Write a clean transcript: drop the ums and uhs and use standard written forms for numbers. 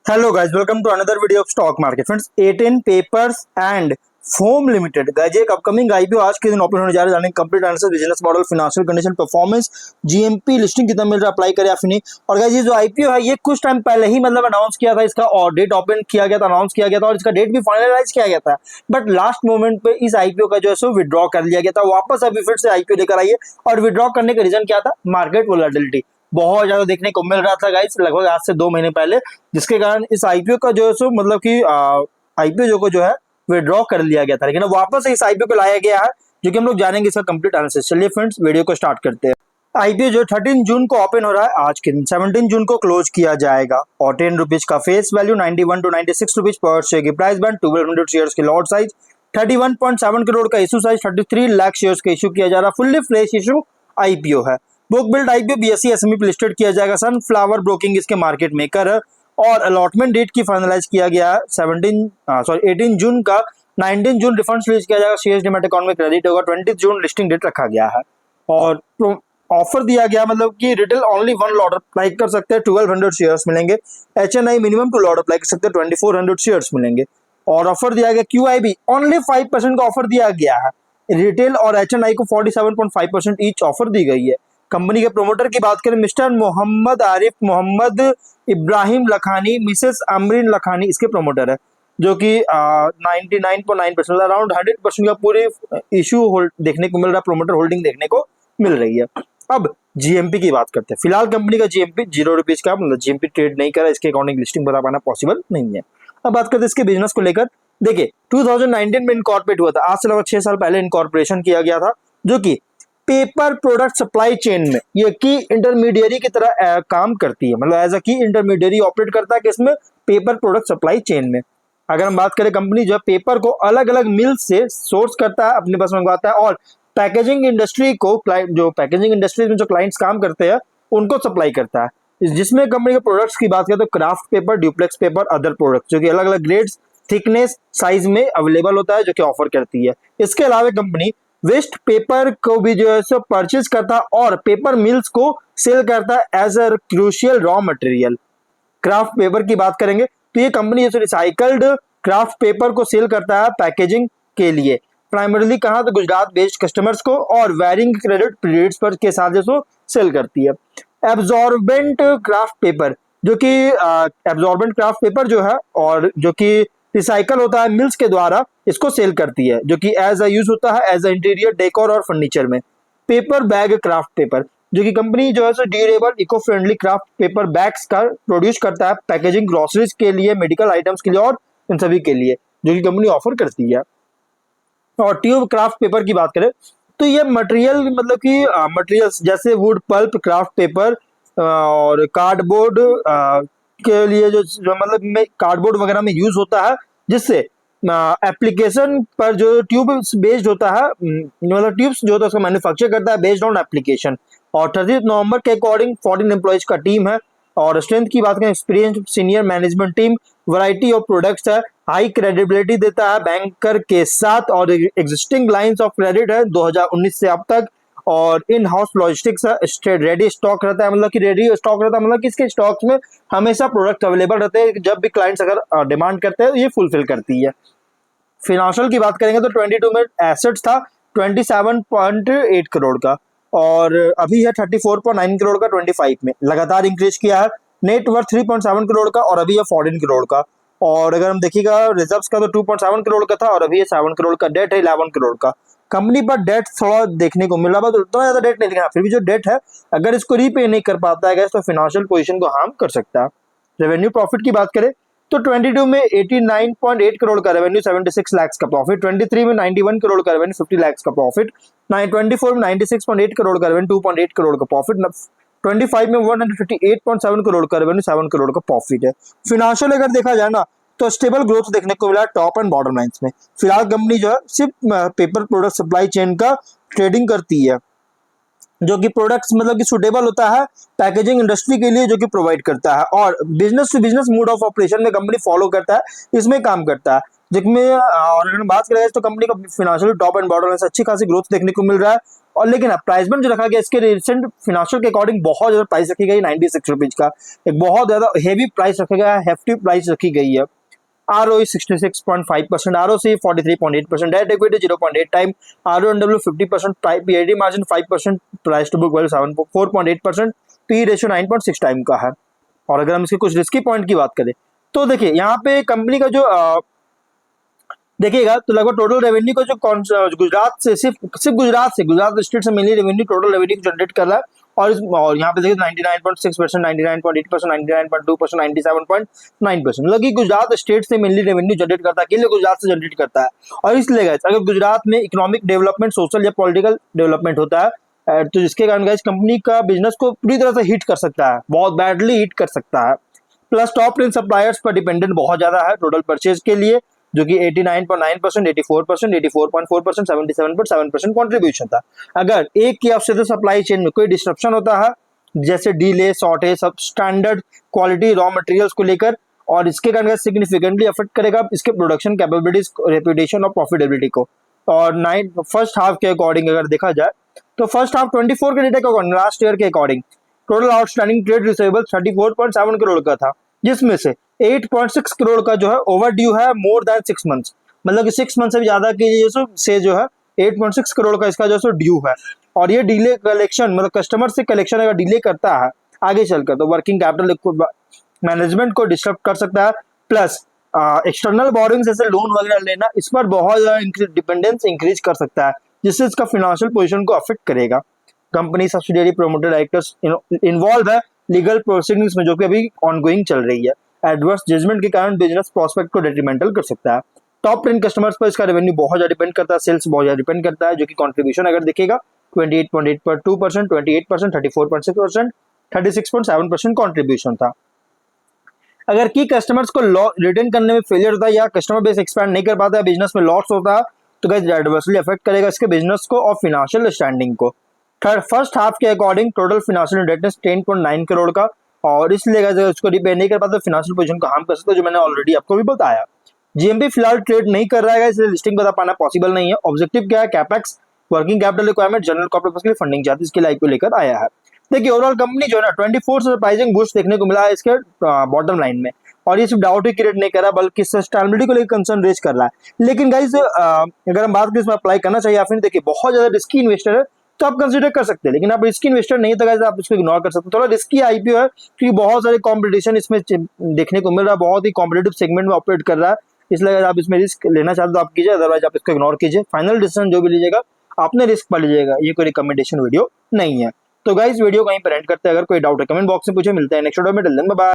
Hello guys, welcome to another video of stock market friends. 18 papers and foam limited guys एक upcoming IPO आज के दिन open होने जा रहा है। जानेंगे complete analysis, business model, financial condition, performance, GMP listing कितना मिल रहा है, अप्लाई करे या फिर नहीं। और गाइस ये जो आईपीओ है ये कुछ टाइम पहले ही मतलब अनाउंस किया था, इसका और डेट ओपन किया गया था, अनाउंस किया गया था और इसका डेट भी फाइनलाइज किया गया था। बट लास्ट मोमेंट पे इस आईपीओ का जो है सो विड्रॉ कर लिया गया था। वापस अभी फिर से आईपीओ लेकर आई है और विड्रॉ करने का रीजन क्या था? मार्केट वोलेटिलिटी बहुत ज्यादा देखने को मिल रहा था गाइस, लगभग आज से 2 महीने पहले, जिसके कारण इस आईपीओ का जो है सो मतलब कि आईपीओ जो है विड्रॉ कर लिया गया था, लेकिन अब वापस इस आईपीओ को लाया गया है, जो कि हम लोग जानेंगे इसका कंप्लीट एनालिसिस। चलिए फ्रेंड्स वीडियो को स्टार्ट करते हैं। आईपीओ जो 13 जून को ओपन हो रहा है आज के दिन, 17 जून को क्लोज किया जाएगा और 10 रुपीज का face value, 91 to 96 rupees per share की प्राइस बैंड, 1200 शेयर्स की लॉट साइज, 31.7 करोड़ का इशू साइज, 33 लाख शेयर्स का इशू किया जा रहा है। फुल्ली फ्रेश इशू आईपीओ है। Book build IPO BSE SME पे लिस्टेड किया जाएगा। सनफ्लावर ब्रोकिंग इसके मार्केट मेकर है और अलॉटमेंट डेट की फाइनलाइज किया गया है 18 जून का। 19 जून रिफंड्स रिलीज किया जाएगा। शेयर्स डीमैट अकाउंट में क्रेडिट होगा। 20 जून लिस्टिंग डेट रखा गया है और ऑफर दिया गया मतलब कि रिटेल ओनली 1 लॉट अप्लाई कर सकते हैं, 1200 शेयर्स मिलेंगे। एचएनआई मिनिमम 2 लॉट अप्लाई कर सकते हैं, 2400 शेयर्स मिलेंगे। और ऑफर दिया गया क्यूआईबी ओनली 5% का ऑफर दिया गया है। रिटेल और एचएनआई को 47.5% ईच ऑफर दी गई है। कंपनी के प्रोमोटर की बात करें, मिस्टर मोहम्मद आरिफ मोहम्मद इब्राहिम लखानी, मिसेस अमरीन लखानी इसके प्रोमोटर है, जो कि 99.9% अराउंड 100% का पूरे इशू होल्ड देखने को मिल रहा है, प्रोमोटर होल्डिंग देखने को मिल रही है। अब जीएमपी की बात करते हैं। फिलहाल कंपनी का जीएमपी 0 रुपीज का मतलब जीएमपी ट्रेड नहीं करा, इसके अकाउंटिंग लिस्टिंग बता पाना पॉसिबल नहीं है। अब बात करते हैं इसके बिजनेस को लेकर। देखिए 2019 में इनकॉर्पोरेट हुआ था, आज से लगभग 6 साल पहले इनकॉर्पोरेशन किया गया था, जो कि पेपर प्रोडक्ट सप्लाई चेन में ये की इंटरमीडियरी की तरह काम करती है, मतलब एज अ की इंटरमीडियरी ऑपरेट करता है किसमें? पेपर प्रोडक्ट सप्लाई चेन में। अगर हम बात करें, कंपनी जो है पेपर को अलग अलग मिल से सोर्स करता है, अपने पास मंगवाता है और पैकेजिंग इंडस्ट्री को, जो पैकेजिंग इंडस्ट्री में जो क्लाइंट्स काम करते हैं उनको सप्लाई करता है। जिसमें कंपनी के प्रोडक्ट्स की बात करें तो kraft paper, duplex paper, other products जो कि अलग अलग ग्रेड्स, थिकनेस, साइज में अवेलेबल होता है, जो कि ऑफर करती है। इसके अलावा कंपनी वेस्ट पेपर को भी जो है सो परचेज करता है और पेपर मिल्स को सेल करता है as a crucial raw material. Kraft paper की बात करेंगे तो ये कंपनी जैसे रिसाइकल्ड क्राफ्ट पेपर को सेल करता है पैकेजिंग के लिए, प्राइमरीली कहा तो गुजरात बेस्ड कस्टमर्स को, और वेरिंग क्रेडिट पीरियड्स पर के साथ जो सेल करती है। एब्जॉर्बेंट क्राफ्ट पेपर जो कि एब्जॉर्बेंट क्राफ्ट पेपर जो है और जो कि रिसाइकल होता है मिल्स के द्वारा, इसको सेल करती है, जो कि एज अ यूज होता है एज अ इंटीरियर डेकोर और फर्नीचर में। पेपर बैग क्राफ्ट पेपर जो कि कंपनी जो है सो durable eco friendly craft paper bags का प्रोड्यूस करता है पैकेजिंग, ग्रोसरीज के लिए, मेडिकल आइटम्स के लिए और इन सभी के लिए, जो कि कंपनी ऑफर करती है। और ट्यूब क्राफ्ट पेपर की बात करें तो ये मटेरियल मतलब कि मटेरियल्स जैसे वुड पल्प क्राफ्ट पेपर और कार्डबोर्ड के लिए जो मतलब में कार्डबोर्ड वगैरह में यूज होता है, जिससे एप्लीकेशन पर जो ट्यूब बेस्ड होता है, मतलब ट्यूब्स जो होता है उसका मैन्युफैक्चर करता है बेस्ड ऑन एप्लीकेशन। और 30 नवंबर के अकॉर्डिंग 14 एम्प्लॉइज का टीम है। और स्ट्रेंथ की बात करें, experience senior management team, variety of products है, हाई क्रेडिबिलिटी देता है बैंकर के साथ, और एग्जिस्टिंग लाइंस ऑफ क्रेडिट है 2019 से अब तक, और इन हाउस लॉजिस्टिक्स है, रेडी स्टॉक रहता है, मतलब कि रेडी स्टॉक रहता है, मतलब कि इसके स्टॉक्स में हमेशा प्रोडक्ट अवेलेबल रहते हैं, जब भी क्लाइंट्स अगर डिमांड करते हैं ये फुलफिल करती है। फिनेंशियल की बात करेंगे तो 22 में एसेट्स था 27.8 करोड़ का और अभी है 34.9 करोड़ का 25 में, लगातार इंक्रीज किया है। नेट वर्थ 3.7 करोड़ का और अभी है 14 करोड़ का। और अगर हम देखिएगा रिजर्व्स का तो 2.7 करोड़ का था और अभी ये 7 करोड़ का। डेट है 11 करोड़ का। कंपनी पर डेट थोड़ा देखने को मिल रहा है, तो उतना ज्यादा डेट नहीं, लेकिन फिर भी जो डेट है अगर इसको रीपे नहीं कर पाता है तो फाइनेंशियल पोजीशन को हार्म कर सकता है। रेवेन्यू प्रॉफिट की बात करें तो 22 में 89.8 करोड़ का रेवेन्यू, 76 लाख का प्रॉफिट। 23 में 91 करोड़ का रेवेन्यू, 50 लाख का प्रॉफिट। 24 में 96.8 करोड़ का रेवेन्यू, 2.8 करोड़ का प्रॉफिट। 25 में 158.7 करोड़ का रेवेन्यू, 7 करोड़ का प्रॉफिट है। फिनेंशियल अगर देखा जाए ना तो स्टेबल ग्रोथ देखने को मिला टॉप एंड बॉटम लाइंस में। फिलहाल कंपनी जो है सिर्फ पेपर प्रोडक्ट सप्लाई चेन का ट्रेडिंग करती है, जो कि प्रोडक्ट्स मतलब कि सुटेबल होता है पैकेजिंग इंडस्ट्री के लिए, जो कि प्रोवाइड करता है, और business to business mode of operation में कंपनी फॉलो करता है, इसमें काम करता है। जिसमें और अगर हम बात करें तो कंपनी का financial top and bottom line से अच्छी खासी ग्रोथ देखने को मिल रहा है। और लेकिन प्राइस बैंड जो रखा गया इसके रिसेंट फिनेंशियल के अकॉर्डिंग बहुत ज्यादा प्राइस रखी गई 96 रुपीज का, एक बहुत ज्यादा हेवी प्राइस रखा गया है, हेफ्टी प्राइस रखी गई है। ROE 66.5%, ROC 43.8%, debt equity 0.8 time, RONW 50%, PAT margin 5%, price to book value 4.8%, P ratio 9.6 time का है। और अगर हम इसके कुछ रिस्की पॉइंट की बात करें तो देखिए यहाँ पे कंपनी का जो देखिएगा तो लगभग टोटल रेवेन्यू का जो गुजरात से सिर्फ गुजरात स्टेट से mainly revenue total revenue generate कर रहा है। और यहाँ पे देखिए 99.6%, 99.8%, 99.2%, 97.9%, मतलब कि गुजरात स्टेट से मेनली रेवेन्यू जनरेट करता है, अकेले गुजरात से जनरेट करता है। और इसलिए गाइस अगर गुजरात में इकोनॉमिक डेवलपमेंट, सोशल या पॉलिटिकल डेवलपमेंट होता है तो जिसके कारण गाइस कंपनी का बिजनेस को पूरी तरह से हिट कर सकता है, बहुत बैडली हिट कर सकता है। प्लस टॉप 10 सप्लायर्स पर डिपेंडेंट बहुत ज्यादा है टोटल परचेज के लिए, जो कि 89.9%, 84%, 84.4%, 77.7% कंट्रीब्यूशन था। अगर एक की आपसे सप्लाई चेन में कोई डिस्ट्रप्शन होता है, जैसे डीले, शॉर्टेज, सब स्टैंडर्ड क्वालिटी रॉ मटेरियल्स को लेकर, और इसके कारण सिग्निफिकेंटली अफेक्ट करेगा इसके प्रोडक्शन कैपेबिलिटीज, रेपुटेशन और प्रॉफिटेबिलिटी को। और फर्स्ट हाफ के अकॉर्डिंग अगर देखा जाए तो फर्स्ट हाफ 24 के डेटा के अकॉर्डिंग, लास्ट ईयर के according total outstanding trade receivable 34.7 crore का था, जिसमें से 8.6 करोड़ का जो है ओवर ड्यू है मोर देन 6 मंथ्स, मतलब कि 6 मंथ से भी ज्यादा की से जो है 8.6 करोड़ का इसका जो है ड्यू है। और ये डिले कलेक्शन, मतलब कस्टमर से कलेक्शन अगर डिले करता है आगे चलकर तो वर्किंग कैपिटल मैनेजमेंट को डिस्टर्ब कर सकता है। प्लस एक्सटर्नल बोरिंग जैसे लोन वगैरह लेना, इस पर बहुत ज्यादा डिपेंडेंस इंक्रीज कर सकता है, जिससे इसका फाइनेंशियल पोजीशन को अफेक्ट करेगा। Company subsidiary promoter directors involve है लीगल प्रोसीडिंग्स में, जो कि अभी ऑनगोइंग चल रही है। एडवर्स जजमेंट के कारण बिजनेस प्रोस्पेक्ट को डेट्रीमेंटल कर सकता है। टॉप 10 कस्टमर्स पर इसका रेवेन्यू बहुत ज्यादा डिपेंड करता है, सेल्स बहुत ज्यादा डिपेंड करता है, जो कि कंट्रीब्यूशन अगर देखिएगा 28.8%, 28%, 34.6%, 36.7% कंट्रीब्यूशन था। अगर की कस्टमर्स को रिटर्न करने में फेलियर होता है या कस्टमर बेस एक्सपैंड नहीं कर पाता है, बिजनेस में लॉस होता है, तो गाइस एडवर्सली अफेक्ट करेगा इसके बिजनेस को और फाइनेंशियल स्टैंडिंग को। फर्स्ट हाफ के according total financial indebtedness 10.9 crore का, और इसलिए अगर उसको रिपेयर नहीं कर पाता फाइनेंशियल पोजीशन को हार्म कर सकता है, जो मैंने ऑलरेडी आपको भी बताया। जीएमपी फिलहाल ट्रेड नहीं कर रहा है, इसलिए लिस्टिंग बता पाना पॉसिबल नहीं है। ऑब्जेक्टिव क्या है? Capex, working capital requirement, general corporate के लिए फंडिंग चाहती है, इसके लिए आईपीओ लेकर आया है। देखिए ओवरऑल कंपनी जो है ना 24 सरप्राइजिंग बूस्ट देखने को मिला है इसके बॉटम लाइन में, और ये सिर्फ डाउट ही क्रिएट नहीं कर रहा बल्कि सस्टेनेबिलिटी को लेकर कंसर्न रेज कर रहा है। लेकिन गाइस अगर हम बात करें इसमें अप्लाई करना चाहिए या फिर, देखिए बहुत ज्यादा रिस्की इन्वेस्टर है तो आप कंसीडर कर सकते हैं, लेकिन आप रिस्की इन्वेस्टर नहीं तो गाइस आप इसको इग्नोर कर सकते हैं। थोड़ा रिस्की आईपीओ है क्योंकि बहुत सारे कॉम्पिटिशन इसमें देखने को मिल रहा है, बहुत ही कॉम्पिटेटिव सेगमेंट में ऑपरेट कर रहा है, इसलिए अगर आप इसमें रिस्क लेना चाहते तो आप कीजिए, अदरवाइज आप इसको इग्नोर कीजिए। फाइनल डिसीजन जो भी लीजिएगा आपने रिस्क पर लीजिएगा, ये कोई रिकमेंडेशन वीडियो नहीं है। तो गाइस वीडियो कहीं पर एंड करते हैं, अगर कोई डाउट है कमेंट बॉक्स में पूछे। मिलते हैं नेक्स्ट वीडियो में, टिल देन बाय बाय।